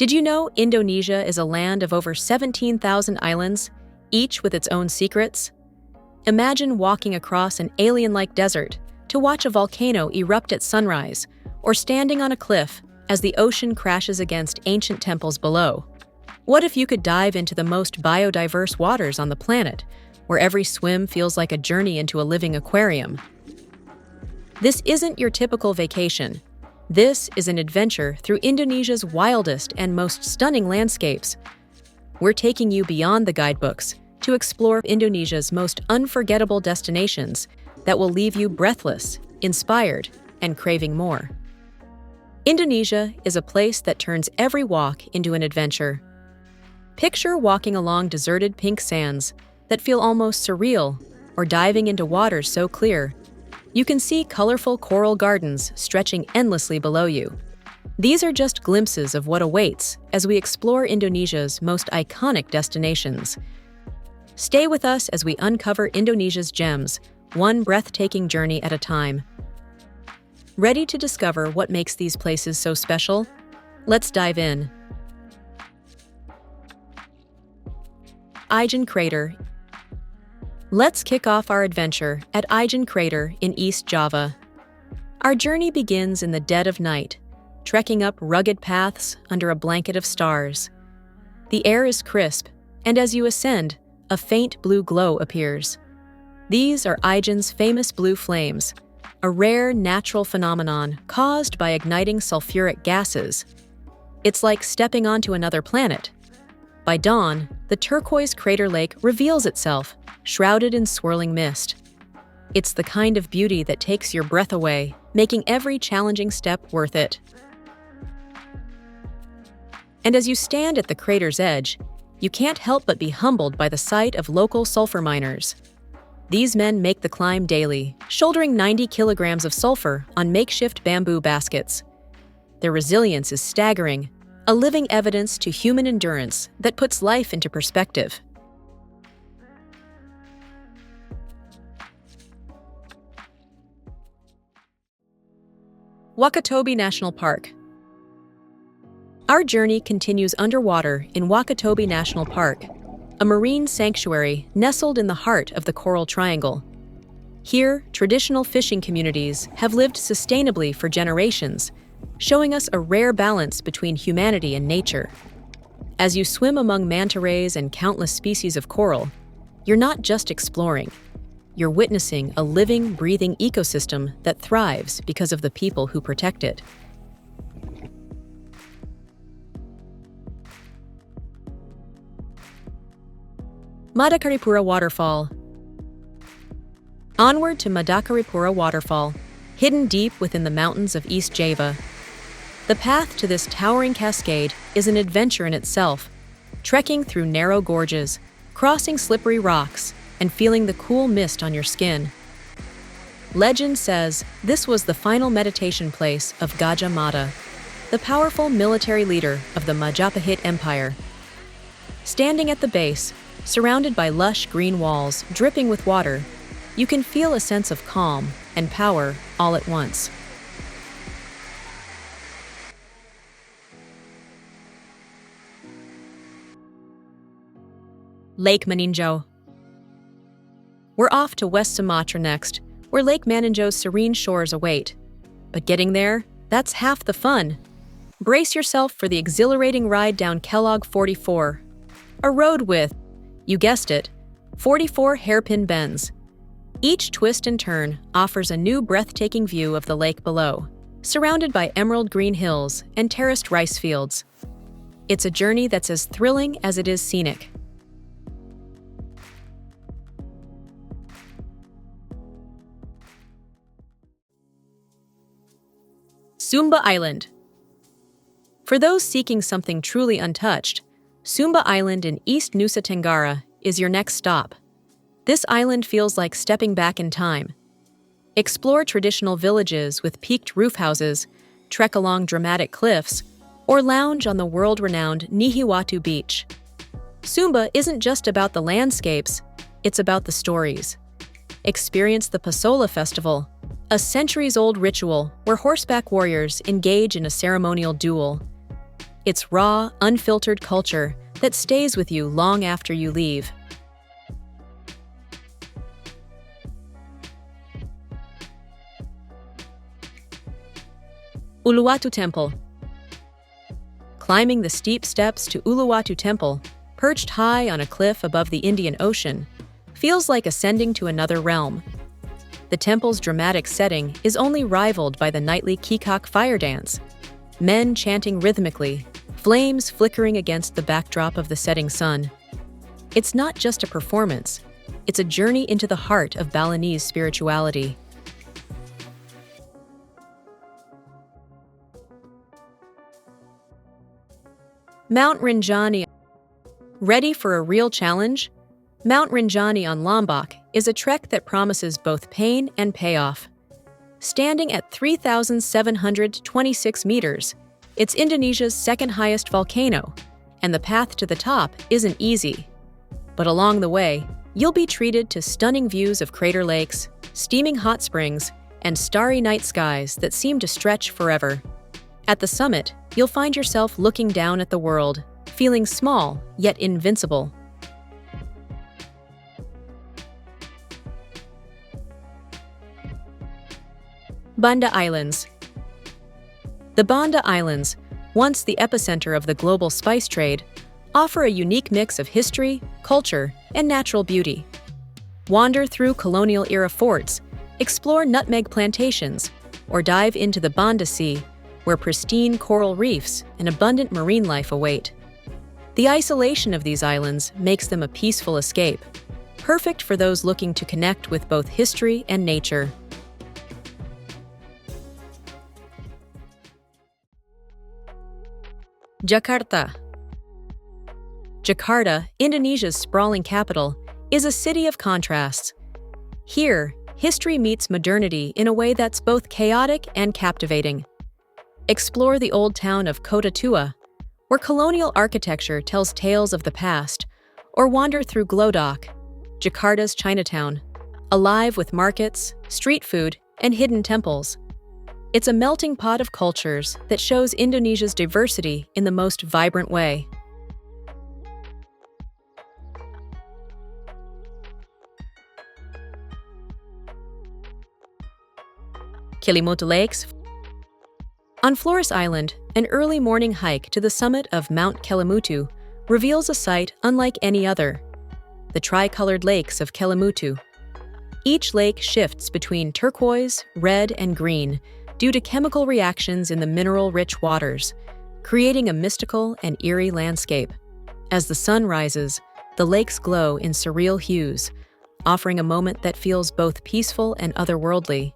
Did you know Indonesia is a land of over 17,000 islands, each with its own secrets? Imagine walking across an alien-like desert to watch a volcano erupt at sunrise, or standing on a cliff as the ocean crashes against ancient temples below. What if you could dive into the most biodiverse waters on the planet, where every swim feels like a journey into a living aquarium? This isn't your typical vacation. This is an adventure through Indonesia's wildest and most stunning landscapes. We're taking you beyond the guidebooks to explore Indonesia's most unforgettable destinations that will leave you breathless, inspired, and craving more. Indonesia is a place that turns every walk into an adventure. Picture walking along deserted pink sands that feel almost surreal, or diving into waters so clear you can see colorful coral gardens stretching endlessly below you. These are just glimpses of what awaits as we explore Indonesia's most iconic destinations. Stay with us as we uncover Indonesia's gems, one breathtaking journey at a time. Ready to discover what makes these places so special? Let's dive in. Ijen Crater. Let's kick off our adventure at Ijen Crater in East Java. Our journey begins in the dead of night, trekking up rugged paths under a blanket of stars. The air is crisp, and as you ascend, a faint blue glow appears. These are Ijen's famous blue flames, a rare natural phenomenon caused by igniting sulfuric gases. It's like stepping onto another planet. By dawn, the turquoise crater lake reveals itself, shrouded in swirling mist. It's the kind of beauty that takes your breath away, making every challenging step worth it. And as you stand at the crater's edge, you can't help but be humbled by the sight of local sulfur miners. These men make the climb daily, shouldering 90 kilograms of sulfur on makeshift bamboo baskets. Their resilience is staggering, a living evidence to human endurance that puts life into perspective. Wakatobi National Park. Our journey continues underwater in Wakatobi National Park, a marine sanctuary nestled in the heart of the Coral Triangle. Here, traditional fishing communities have lived sustainably for generations, showing us a rare balance between humanity and nature. As you swim among manta rays and countless species of coral, you're not just exploring. You're witnessing a living, breathing ecosystem that thrives because of the people who protect it. Madakaripura Waterfall. Onward to Madakaripura Waterfall, hidden deep within the mountains of East Java. The path to this towering cascade is an adventure in itself, trekking through narrow gorges, crossing slippery rocks, and feeling the cool mist on your skin. Legend says this was the final meditation place of Gajah Mada, the powerful military leader of the Majapahit Empire. Standing at the base, surrounded by lush green walls dripping with water, you can feel a sense of calm and power all at once. Lake Maninjau. We're off to West Sumatra next, where Lake Maninjau's serene shores await. But getting there, that's half the fun. Brace yourself for the exhilarating ride down Kellogg 44, a road with, you guessed it, 44 hairpin bends. Each twist and turn offers a new breathtaking view of the lake below, surrounded by emerald green hills and terraced rice fields. It's a journey that's as thrilling as it is scenic. Sumba Island. For those seeking something truly untouched, Sumba Island in East Nusa Tenggara is your next stop. This island feels like stepping back in time. Explore traditional villages with peaked roof houses, trek along dramatic cliffs, or lounge on the world-renowned Nihiwatu Beach. Sumba isn't just about the landscapes, it's about the stories. Experience the Pasola Festival, a centuries-old ritual where horseback warriors engage in a ceremonial duel. It's raw, unfiltered culture that stays with you long after you leave. Uluwatu Temple. Climbing the steep steps to Uluwatu Temple, perched high on a cliff above the Indian Ocean, feels like ascending to another realm. The temple's dramatic setting is only rivaled by the nightly Kikak fire dance, men chanting rhythmically, flames flickering against the backdrop of the setting sun. It's not just a performance, it's a journey into the heart of Balinese spirituality. Mount Rinjani. Ready for a real challenge? Mount Rinjani on Lombok is a trek that promises both pain and payoff. Standing at 3,726 meters, it's Indonesia's second highest volcano, and the path to the top isn't easy. But along the way, you'll be treated to stunning views of crater lakes, steaming hot springs, and starry night skies that seem to stretch forever. At the summit, you'll find yourself looking down at the world, feeling small yet invincible. Banda Islands. The Banda Islands, once the epicenter of the global spice trade, offer a unique mix of history, culture, and natural beauty. Wander through colonial-era forts, explore nutmeg plantations, or dive into the Banda Sea, where pristine coral reefs and abundant marine life await. The isolation of these islands makes them a peaceful escape, perfect for those looking to connect with both history and nature. Jakarta. Jakarta, Indonesia's sprawling capital, is a city of contrasts. Here, history meets modernity in a way that's both chaotic and captivating. Explore the old town of Kota Tua, where colonial architecture tells tales of the past, or wander through Glodok, Jakarta's Chinatown, alive with markets, street food, and hidden temples. It's a melting pot of cultures that shows Indonesia's diversity in the most vibrant way. Kelimutu Lakes. On Flores Island, an early morning hike to the summit of Mount Kelimutu reveals a sight unlike any other: the tri-colored lakes of Kelimutu. Each lake shifts between turquoise, red, and green due to chemical reactions in the mineral-rich waters, creating a mystical and eerie landscape. As the sun rises, the lakes glow in surreal hues, offering a moment that feels both peaceful and otherworldly.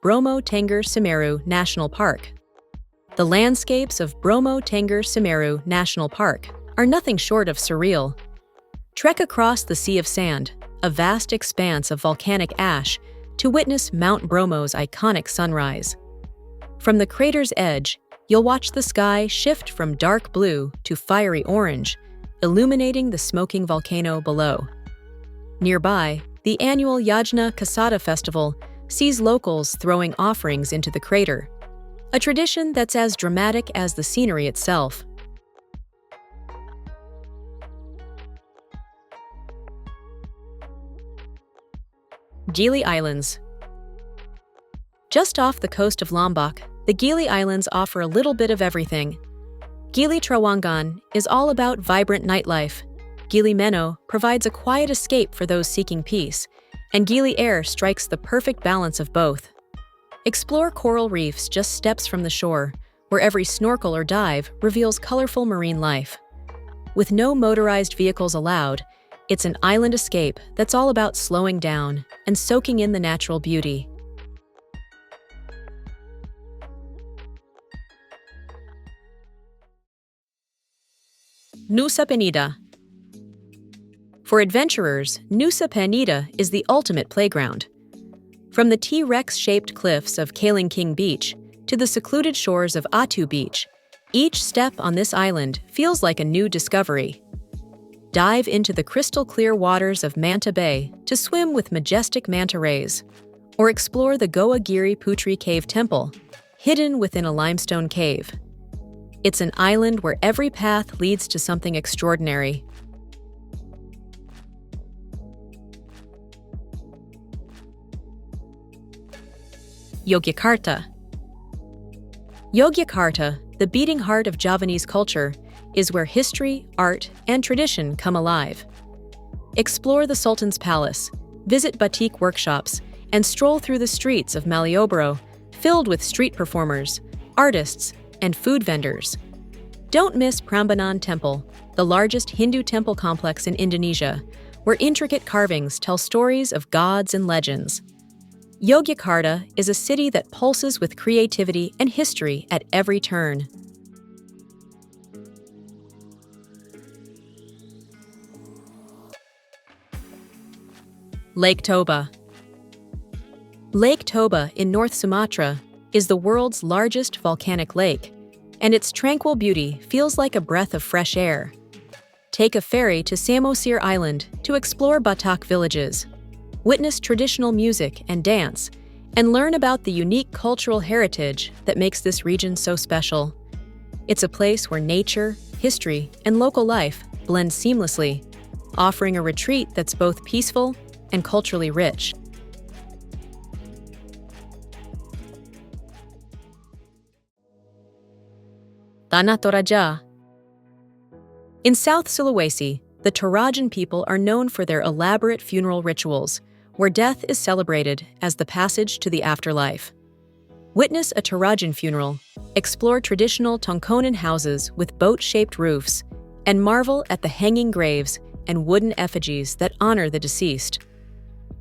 Bromo-Tengger-Semeru National Park. The landscapes of Bromo-Tengger-Semeru National Park are nothing short of surreal. Trek across the Sea of Sand, a vast expanse of volcanic ash, to witness Mount Bromo's iconic sunrise. From the crater's edge, you'll watch the sky shift from dark blue to fiery orange, illuminating the smoking volcano below. Nearby, the annual Yajna Kasada Festival sees locals throwing offerings into the crater, a tradition that's as dramatic as the scenery itself. Gili Islands. Just off the coast of Lombok, the Gili Islands offer a little bit of everything. Gili Trawangan is all about vibrant nightlife. Gili Meno provides a quiet escape for those seeking peace, and Gili Air strikes the perfect balance of both. Explore coral reefs just steps from the shore, where every snorkel or dive reveals colorful marine life. With no motorized vehicles allowed, it's an island escape that's all about slowing down and soaking in the natural beauty. Nusa Penida. For adventurers, Nusa Penida is the ultimate playground. From the T-Rex-shaped cliffs of King Beach to the secluded shores of Atu Beach, each step on this island feels like a new discovery. Dive into the crystal-clear waters of Manta Bay to swim with majestic manta rays, Or explore the Goa Giri Putri Cave Temple, hidden within a limestone cave. It's an island where every path leads to something extraordinary. Yogyakarta. Yogyakarta, the beating heart of Javanese culture, is where history, art, and tradition come alive. Explore the Sultan's Palace, visit batik workshops, and stroll through the streets of Malioboro, filled with street performers, artists, and food vendors. Don't miss Prambanan Temple, the largest Hindu temple complex in Indonesia, where intricate carvings tell stories of gods and legends. Yogyakarta is a city that pulses with creativity and history at every turn. Lake Toba. Lake Toba in North Sumatra is the world's largest volcanic lake, and its tranquil beauty feels like a breath of fresh air. Take a ferry to Samosir Island to explore Batak villages, witness traditional music and dance, and learn about the unique cultural heritage that makes this region so special. It's a place where nature, history, and local life blend seamlessly, offering a retreat that's both peaceful and culturally rich. Tanah Toraja. In South Sulawesi, the Torajan people are known for their elaborate funeral rituals, where death is celebrated as the passage to the afterlife. Witness a Torajan funeral, explore traditional Tongkonan houses with boat-shaped roofs, and marvel at the hanging graves and wooden effigies that honor the deceased.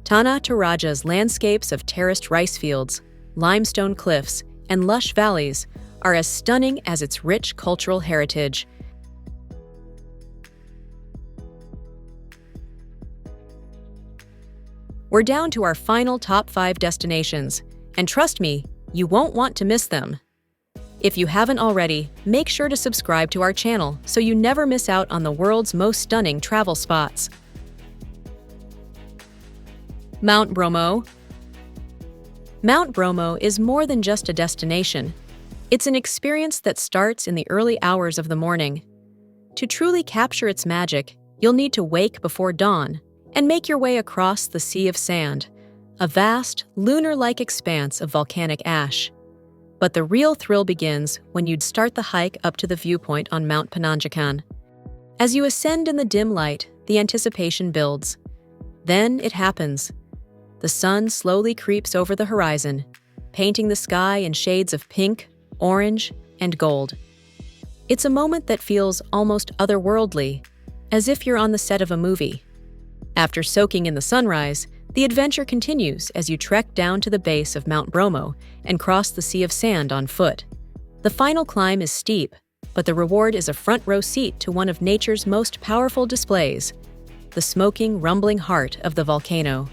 Tanah Toraja's landscapes of terraced rice fields, limestone cliffs, and lush valleys are as stunning as its rich cultural heritage. We're down to our final top 5 destinations, and trust me, you won't want to miss them. If you haven't already, make sure to subscribe to our channel so you never miss out on the world's most stunning travel spots. Mount Bromo. Mount Bromo is more than just a destination. It's an experience that starts in the early hours of the morning. To truly capture its magic, you'll need to wake before dawn and make your way across the Sea of Sand, a vast, lunar-like expanse of volcanic ash. But the real thrill begins when you'd start the hike up to the viewpoint on Mount Pananjakan. As you ascend in the dim light, the anticipation builds. Then it happens. The sun slowly creeps over the horizon, painting the sky in shades of pink, orange, and gold. It's a moment that feels almost otherworldly, as if you're on the set of a movie. After soaking in the sunrise, the adventure continues as you trek down to the base of Mount Bromo and cross the Sea of Sand on foot. The final climb is steep, but the reward is a front-row seat to one of nature's most powerful displays, the smoking, rumbling heart of the volcano.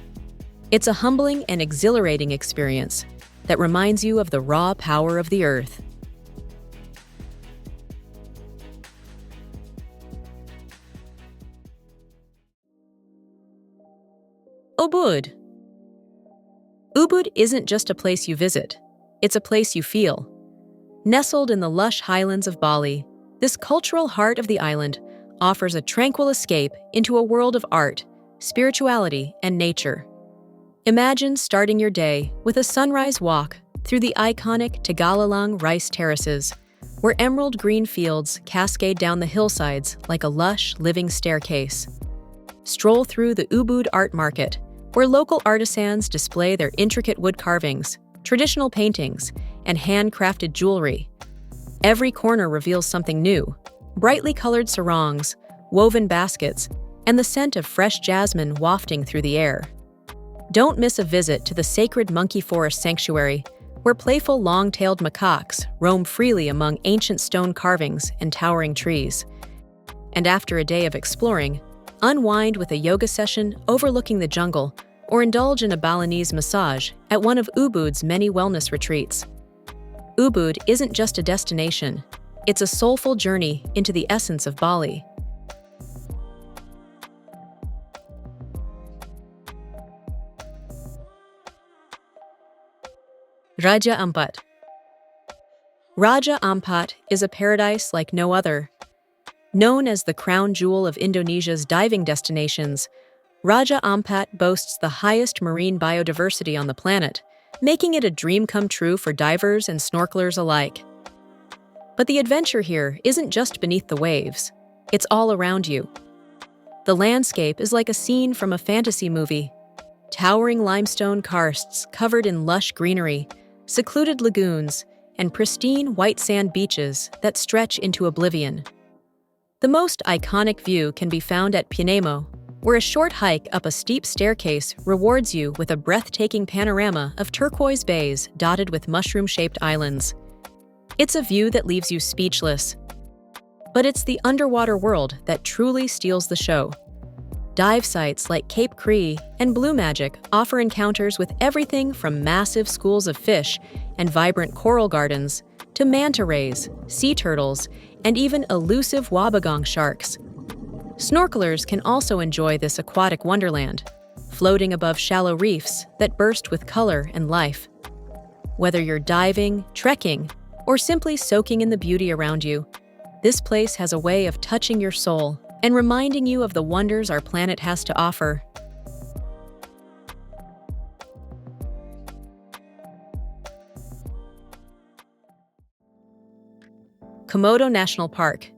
It's a humbling and exhilarating experience that reminds you of the raw power of the earth. Ubud. Ubud isn't just a place you visit, it's a place you feel. Nestled in the lush highlands of Bali, this cultural heart of the island offers a tranquil escape into a world of art, spirituality, and nature. Imagine starting your day with a sunrise walk through the iconic Tegalalang rice terraces, where emerald green fields cascade down the hillsides like a lush, living staircase. Stroll through the Ubud Art Market, where local artisans display their intricate wood carvings, traditional paintings, and handcrafted jewelry. Every corner reveals something new: brightly colored sarongs, woven baskets, and the scent of fresh jasmine wafting through the air. Don't miss a visit to the sacred monkey forest sanctuary, where playful long-tailed macaques roam freely among ancient stone carvings and towering trees. And after a day of exploring, unwind with a yoga session overlooking the jungle or indulge in a Balinese massage at one of Ubud's many wellness retreats. Ubud isn't just a destination, it's a soulful journey into the essence of Bali. Raja Ampat. Raja Ampat is a paradise like no other. Known as the crown jewel of Indonesia's diving destinations, Raja Ampat boasts the highest marine biodiversity on the planet, making it a dream come true for divers and snorkelers alike. But the adventure here isn't just beneath the waves, it's all around you. The landscape is like a scene from a fantasy movie. Towering limestone karsts covered in lush greenery, secluded lagoons, and pristine white sand beaches that stretch into oblivion. The most iconic view can be found at Penemo, where a short hike up a steep staircase rewards you with a breathtaking panorama of turquoise bays dotted with mushroom-shaped islands. It's a view that leaves you speechless. But it's the underwater world that truly steals the show. Dive sites like Cape Cree and Blue Magic offer encounters with everything from massive schools of fish and vibrant coral gardens to manta rays, sea turtles, and even elusive wabagong sharks. Snorkelers can also enjoy this aquatic wonderland, floating above shallow reefs that burst with color and life. Whether you're diving, trekking, or simply soaking in the beauty around you, this place has a way of touching your soul and reminding you of the wonders our planet has to offer. Komodo National Park.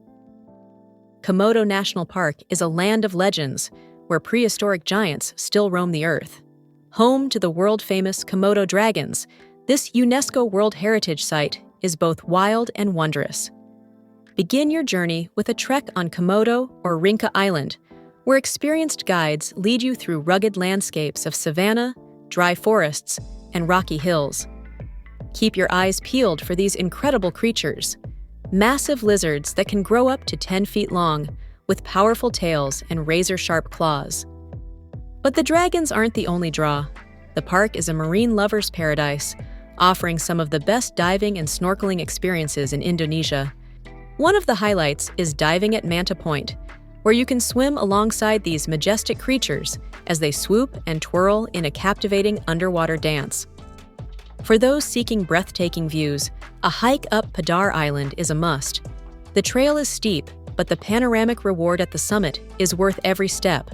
Komodo National Park is a land of legends where prehistoric giants still roam the earth. Home to the world-famous Komodo dragons, this UNESCO World Heritage Site is both wild and wondrous. Begin your journey with a trek on Komodo or Rinca Island, where experienced guides lead you through rugged landscapes of savanna, dry forests, and rocky hills. Keep your eyes peeled for these incredible creatures, massive lizards that can grow up to 10 feet long, with powerful tails and razor-sharp claws. But the dragons aren't the only draw. The park is a marine lover's paradise, offering some of the best diving and snorkeling experiences in Indonesia. One of the highlights is diving at Manta Point, where you can swim alongside these majestic creatures as they swoop and twirl in a captivating underwater dance. For those seeking breathtaking views, a hike up Padar Island is a must. The trail is steep, but the panoramic reward at the summit is worth every step.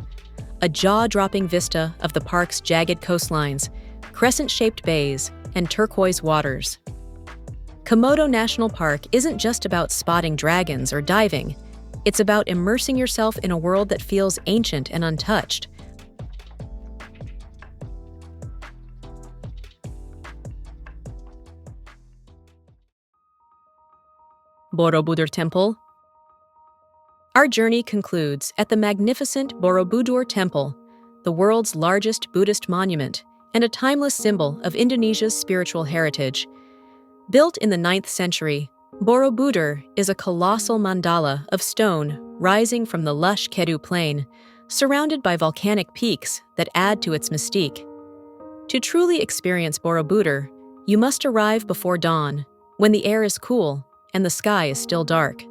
A jaw-dropping vista of the park's jagged coastlines, crescent-shaped bays, and turquoise waters. Komodo National Park isn't just about spotting dragons or diving. It's about immersing yourself in a world that feels ancient and untouched. Borobudur Temple. Our journey concludes at the magnificent Borobudur Temple, the world's largest Buddhist monument and a timeless symbol of Indonesia's spiritual heritage. Built in the 9th century, Borobudur is a colossal mandala of stone rising from the lush Kedu Plain, surrounded by volcanic peaks that add to its mystique. To truly experience Borobudur, you must arrive before dawn, when the air is cool and the sky is still dark.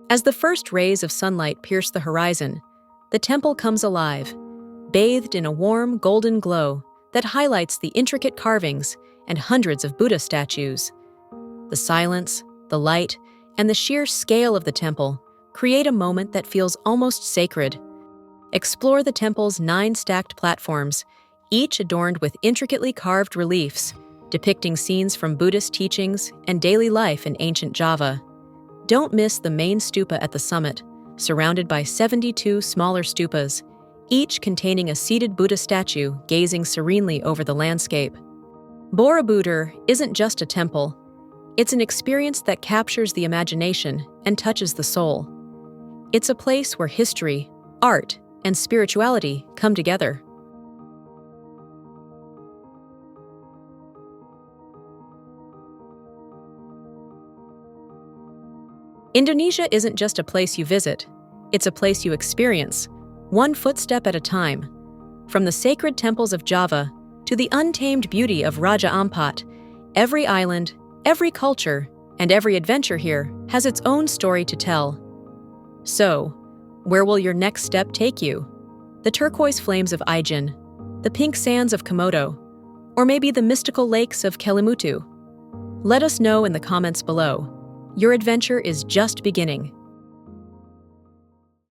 As the first rays of sunlight pierce the horizon, the temple comes alive, bathed in a warm golden glow that highlights the intricate carvings and hundreds of Buddha statues. The silence, the light, and the sheer scale of the temple create a moment that feels almost sacred. Explore the temple's 9 stacked platforms, each adorned with intricately carved reliefs, depicting scenes from Buddhist teachings and daily life in ancient Java. Don't miss the main stupa at the summit, surrounded by 72 smaller stupas, each containing a seated Buddha statue gazing serenely over the landscape. Borobudur isn't just a temple. It's an experience that captures the imagination and touches the soul. It's a place where history, art, and spirituality come together. Indonesia isn't just a place you visit, it's a place you experience, one footstep at a time. From the sacred temples of Java to the untamed beauty of Raja Ampat, every island, every culture, and every adventure here has its own story to tell. So, where will your next step take you? The turquoise flames of Ijen, the pink sands of Komodo, or maybe the mystical lakes of Kelimutu? Let us know in the comments below. Your adventure is just beginning.